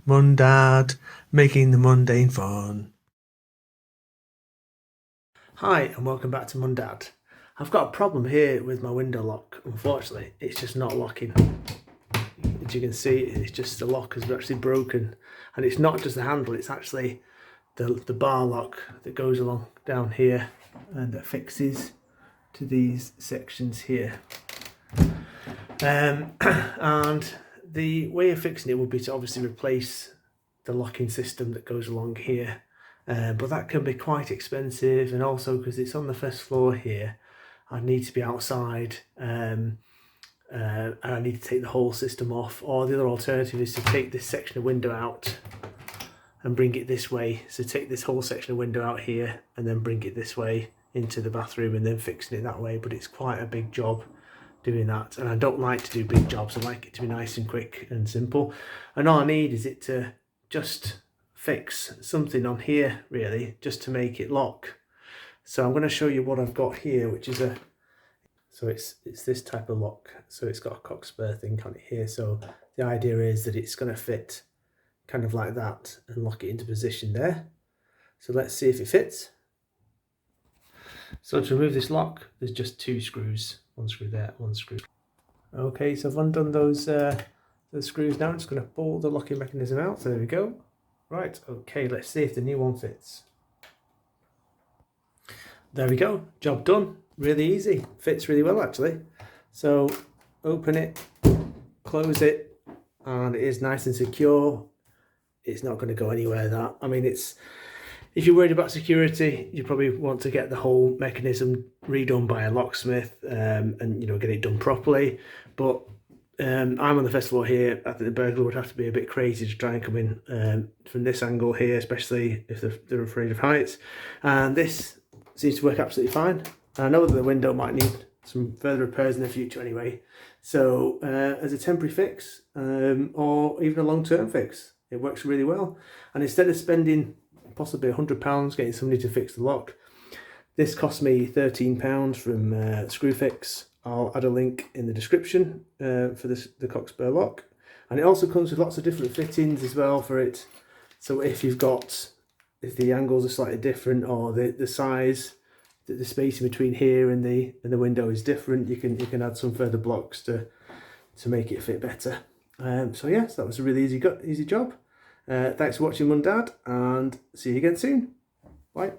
Mum, Dad, making the mundane fun. Hi and welcome back to Mum, Dad. I've got a problem here with my window lock. Unfortunately, it's just not locking. As you can see, it's just the lock is actually broken, and it's not just the handle, it's actually the bar lock that goes along down here and affixes to these sections here. And the way of fixing it would be to obviously replace the locking system that goes along here, but that can be quite expensive, and also because it's on the first floor here, I need to be outside, and I need to take the whole system off. Or the other alternative is to take this section of window out and bring it this way. So take this whole section of window out here and then bring it this way into the bathroom and then fixing it that way. But it's quite a big job doing that, and I don't like to do big jobs. I like it to be nice and quick and simple, and all I need is it to just fix something on here really, just to make it lock. So I'm going to show you what I've got here, which is it's this type of lock. So it's got a cockspur thing on it here, so the idea is that it's going to fit kind of like that and lock it into position there. So let's see if it fits. So to remove this lock, there's just two screws. One screw there, one screw. Okay, so I've undone those screws now. I'm just going to pull the locking mechanism out. So there we go. Right, okay, let's see if the new one fits. There we go, job done. Really easy, fits really well actually. So open it, close it, and it is nice and secure. It's not going to go anywhere. That, I mean, if you're worried about security, you probably want to get the whole mechanism redone by a locksmith, and get it done properly. But I'm on the first floor here. I think the burglar would have to be a bit crazy to try and come in from this angle here, especially if they're afraid of heights. And this seems to work absolutely fine. I know that the window might need some further repairs in the future anyway. So as a temporary fix, or even a long-term fix, it works really well. And instead of spending possibly £100 getting somebody to fix the lock, this cost me £13 from Screwfix. I'll add a link in the description for the cockspur lock, and it also comes with lots of different fittings as well for it. So if the angles are slightly different, or the size, the spacing between here and the window is different, you can add some further blocks to make it fit better. So yes, that was a really easy job. Thanks for watching, Mum, Dad, and see you again soon. Bye.